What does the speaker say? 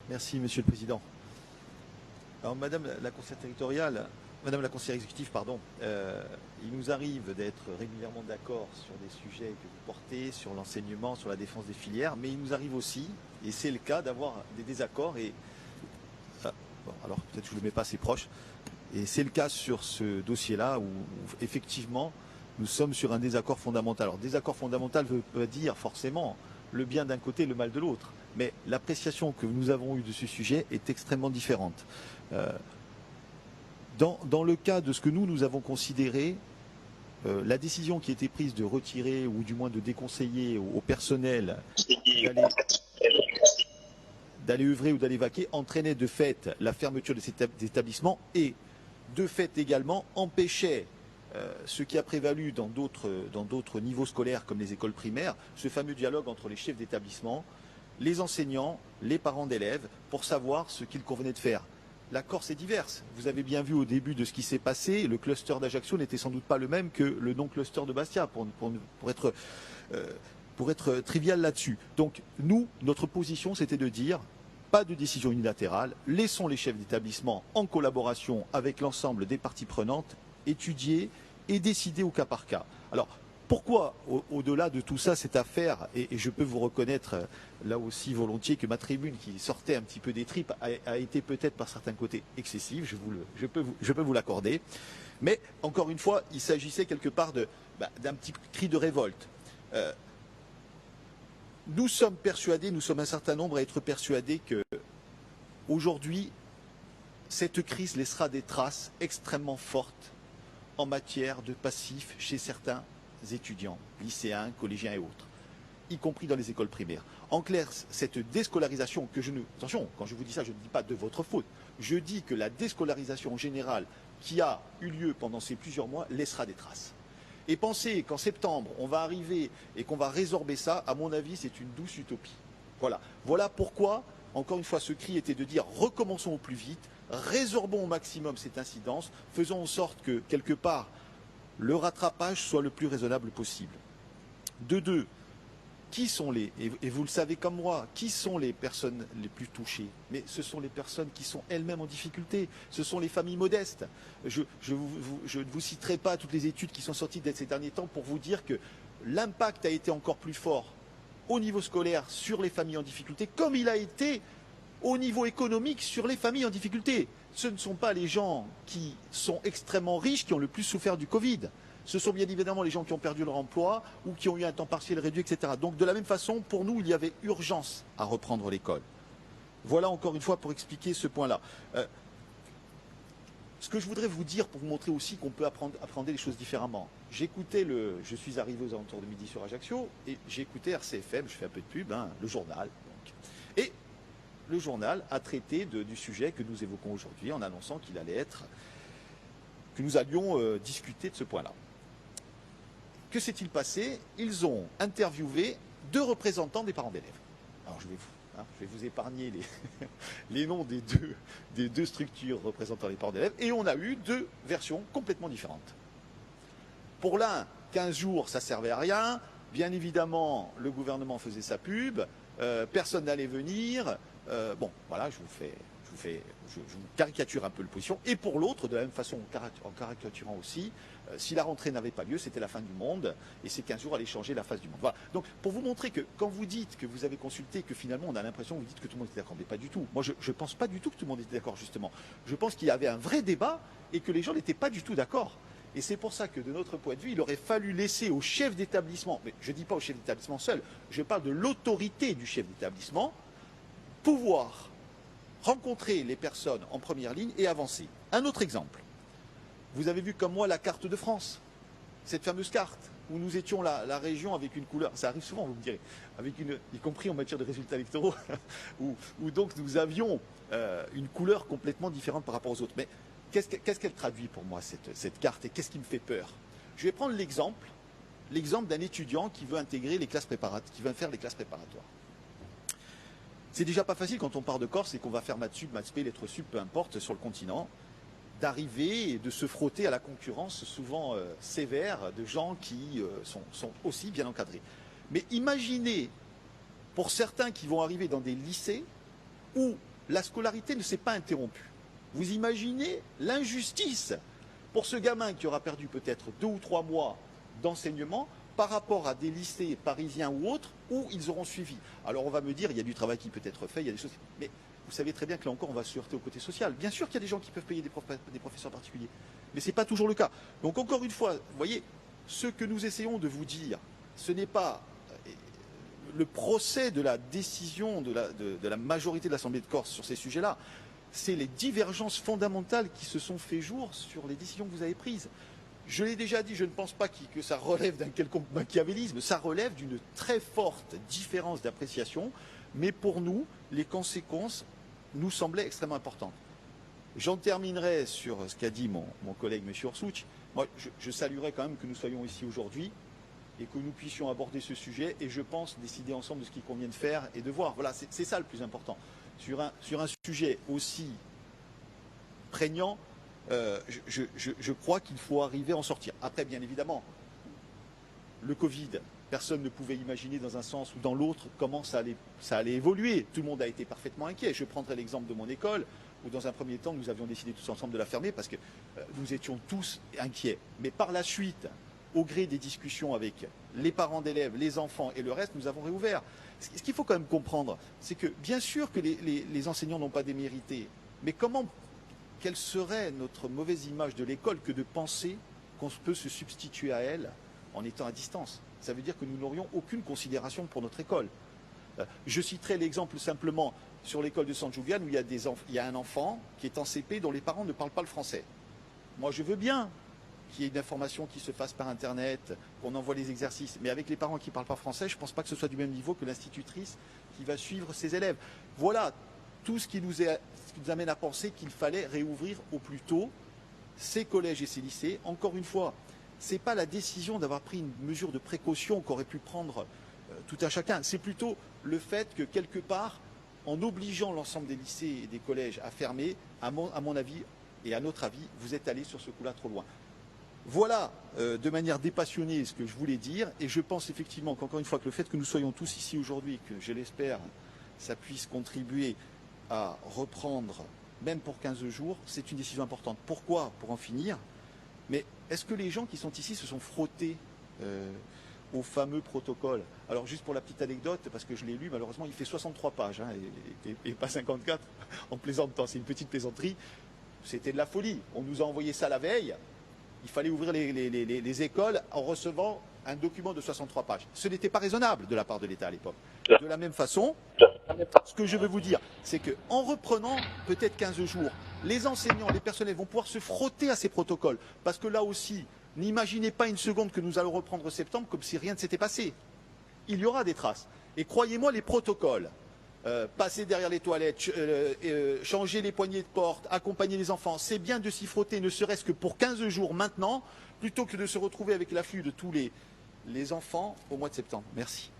Merci, Monsieur le Président. Alors, Madame la conseillère territoriale, Madame la conseillère exécutive, pardon, il nous arrive d'être régulièrement d'accord sur des sujets que vous portez, sur l'enseignement, sur la défense des filières, mais il nous arrive aussi, et c'est le cas, d'avoir des désaccords. Et bon, alors peut-être que je ne le mets pas assez proche. Et c'est le cas sur ce dossier-là où effectivement nous sommes sur un désaccord fondamental. Alors désaccord fondamental ne veut pas dire forcément le bien d'un côté et le mal de l'autre. Mais l'appréciation que nous avons eue de ce sujet est extrêmement différente. Dans le cas de ce que nous avons considéré, la décision qui a été prise de retirer ou du moins de déconseiller au personnel d'aller œuvrer ou d'aller vaquer entraînait de fait la fermeture de cet établissement et de fait également empêchait ce qui a prévalu dans d'autres niveaux scolaires comme les écoles primaires, ce fameux dialogue entre les chefs d'établissement, les enseignants, les parents d'élèves, pour savoir ce qu'il convenait de faire. La Corse est diverse. Vous avez bien vu au début de ce qui s'est passé, le cluster d'Ajaccio n'était sans doute pas le même que le non-cluster de Bastia, pour être trivial là-dessus. Donc nous, notre position, c'était de dire pas de décision unilatérale, laissons les chefs d'établissement en collaboration avec l'ensemble des parties prenantes étudier et décider au cas par cas. Alors, pourquoi, au-delà de tout ça, cette affaire, et je peux vous reconnaître là aussi volontiers que ma tribune qui sortait un petit peu des tripes a été peut-être par certains côtés excessive, je peux vous l'accorder, mais encore une fois, il s'agissait quelque part d'un petit cri de révolte. Nous sommes persuadés, nous sommes un certain nombre à être persuadés que aujourd'hui, cette crise laissera des traces extrêmement fortes en matière de passifs chez certains étudiants, lycéens, collégiens et autres, y compris dans les écoles primaires. En clair, cette déscolarisation que attention, quand je vous dis ça, je ne dis pas de votre faute. Je dis que la déscolarisation générale qui a eu lieu pendant ces plusieurs mois laissera des traces. Et penser qu'en septembre, on va arriver et qu'on va résorber ça, à mon avis, c'est une douce utopie. Voilà pourquoi, encore une fois, ce cri était de dire recommençons au plus vite, résorbons au maximum cette incidence, faisons en sorte que, quelque part, le rattrapage soit le plus raisonnable possible. De deux, qui sont et vous le savez comme moi, qui sont les personnes les plus touchées? Mais ce sont les personnes qui sont elles-mêmes en difficulté, ce sont les familles modestes. Je ne vous citerai pas toutes les études qui sont sorties ces derniers temps pour vous dire que l'impact a été encore plus fort au niveau scolaire sur les familles en difficulté, comme il a été au niveau économique sur les familles en difficulté. Ce ne sont pas les gens qui sont extrêmement riches qui ont le plus souffert du Covid. Ce sont bien évidemment les gens qui ont perdu leur emploi ou qui ont eu un temps partiel réduit, etc. Donc de la même façon, pour nous, il y avait urgence à reprendre l'école. Voilà encore une fois pour expliquer ce point-là. Ce que je voudrais vous dire pour vous montrer aussi qu'on peut appréhender les choses différemment. Je suis arrivé aux alentours de midi sur Ajaccio et j'ai écouté RCFM, je fais un peu de pub, le journal. Et le journal a traité du sujet que nous évoquons aujourd'hui en annonçant que nous allions discuter de ce point-là. Que s'est-il passé? Ils ont interviewé 2 représentants des parents d'élèves. Alors je vais vous épargner les noms des deux structures représentant les parents d'élèves, et on a eu 2 versions complètement différentes. Pour l'un, 15 jours, ça servait à rien. Bien évidemment, le gouvernement faisait sa pub, personne n'allait venir. Bon, voilà, je vous caricature un peu la position. Et pour l'autre, de la même façon, en caricaturant aussi, si la rentrée n'avait pas lieu, c'était la fin du monde, et ces 15 jours allaient changer la face du monde. Voilà. Donc, pour vous montrer que quand vous dites que vous avez consulté, que finalement on a l'impression que vous dites que tout le monde était d'accord, mais pas du tout. Moi, je ne pense pas du tout que tout le monde était d'accord, justement. Je pense qu'il y avait un vrai débat et que les gens n'étaient pas du tout d'accord. Et c'est pour ça que, de notre point de vue, il aurait fallu laisser au chef d'établissement, mais je ne dis pas au chef d'établissement seul, je parle de l'autorité du chef d'établissement, pouvoir rencontrer les personnes en première ligne et avancer. Un autre exemple. Vous avez vu comme moi la carte de France, cette fameuse carte où nous étions la région avec une couleur, ça arrive souvent vous me direz, y compris en matière de résultats électoraux, où donc nous avions une couleur complètement différente par rapport aux autres. Mais qu'est-ce qu'elle traduit pour moi cette carte et qu'est-ce qui me fait peur? Je vais prendre l'exemple d'un étudiant qui veut intégrer les classes préparatoires, qui veut faire les classes préparatoires. C'est déjà pas facile quand on part de Corse et qu'on va faire maths sup, maths spé, lettres sup, peu importe, sur le continent, d'arriver et de se frotter à la concurrence souvent sévère de gens qui sont aussi bien encadrés. Mais imaginez, pour certains qui vont arriver dans des lycées où la scolarité ne s'est pas interrompue. Vous imaginez l'injustice pour ce gamin qui aura perdu peut-être 2 ou 3 mois d'enseignement par rapport à des lycées parisiens ou autres où ils auront suivi. Alors on va me dire, il y a du travail qui peut être fait, il y a des choses... Mais vous savez très bien que là encore, on va se heurter au côté social. Bien sûr qu'il y a des gens qui peuvent payer des professeurs particuliers, mais ce n'est pas toujours le cas. Donc encore une fois, vous voyez, ce que nous essayons de vous dire, ce n'est pas le procès de la décision de la majorité de l'Assemblée de Corse sur ces sujets-là, c'est les divergences fondamentales qui se sont fait jour sur les décisions que vous avez prises. Je l'ai déjà dit, je ne pense pas que ça relève d'un quelconque machiavélisme, ça relève d'une très forte différence d'appréciation, mais pour nous, les conséquences nous semblaient extrêmement importantes. J'en terminerai sur ce qu'a dit mon collègue M. Orsouch. Moi, je saluerais quand même que nous soyons ici aujourd'hui et que nous puissions aborder ce sujet et je pense décider ensemble de ce qu'il convient de faire et de voir. Voilà, c'est ça le plus important. Sur un sujet aussi prégnant, je crois qu'il faut arriver à en sortir. Après, bien évidemment, le Covid, personne ne pouvait imaginer dans un sens ou dans l'autre comment ça allait évoluer. Tout le monde a été parfaitement inquiet. Je prendrai l'exemple de mon école, où dans un premier temps, nous avions décidé tous ensemble de la fermer parce que nous étions tous inquiets. Mais par la suite, au gré des discussions avec les parents d'élèves, les enfants et le reste, nous avons réouvert. Ce qu'il faut quand même comprendre, c'est que bien sûr que les enseignants n'ont pas démérité, mais quelle serait notre mauvaise image de l'école que de penser qu'on peut se substituer à elle en étant à distance? Ça veut dire que nous n'aurions aucune considération pour notre école. Je citerai l'exemple simplement sur l'école de San Giuliano où il y a un enfant qui est en CP dont les parents ne parlent pas le français. Moi, je veux bien qu'il y ait une information qui se fasse par Internet, qu'on envoie les exercices. Mais avec les parents qui ne parlent pas français, je ne pense pas que ce soit du même niveau que l'institutrice qui va suivre ses élèves. Voilà tout ce qui nous amène à penser qu'il fallait réouvrir au plus tôt ces collèges et ces lycées. Encore une fois, ce n'est pas la décision d'avoir pris une mesure de précaution qu'aurait pu prendre tout un chacun. C'est plutôt le fait que, quelque part, en obligeant l'ensemble des lycées et des collèges à fermer, à mon avis et à notre avis, vous êtes allé sur ce coup-là trop loin. Voilà, de manière dépassionnée, ce que je voulais dire. Et je pense effectivement qu'encore une fois, que le fait que nous soyons tous ici aujourd'hui, que je l'espère, ça puisse contribuer à reprendre, même pour 15 jours, c'est une décision importante. Pourquoi? Pour en finir. Mais est-ce que les gens qui sont ici se sont frottés au fameux protocole? Alors juste pour la petite anecdote, parce que je l'ai lu, malheureusement, il fait 63 pages, hein, et pas 54, en plaisantant. C'est une petite plaisanterie. C'était de la folie. On nous a envoyé ça la veille. Il fallait ouvrir les écoles en recevant un document de 63 pages. Ce n'était pas raisonnable de la part de l'État à l'époque. De la même façon, ce que je veux vous dire, c'est qu'en reprenant peut-être 15 jours, les enseignants, les personnels vont pouvoir se frotter à ces protocoles. Parce que là aussi, n'imaginez pas une seconde que nous allons reprendre septembre comme si rien ne s'était passé. Il y aura des traces. Et croyez-moi, les protocoles, passer derrière les toilettes, changer les poignées de porte, accompagner les enfants, c'est bien de s'y frotter, ne serait-ce que pour 15 jours maintenant, plutôt que de se retrouver avec l'afflux de tous les enfants au mois de septembre. Merci.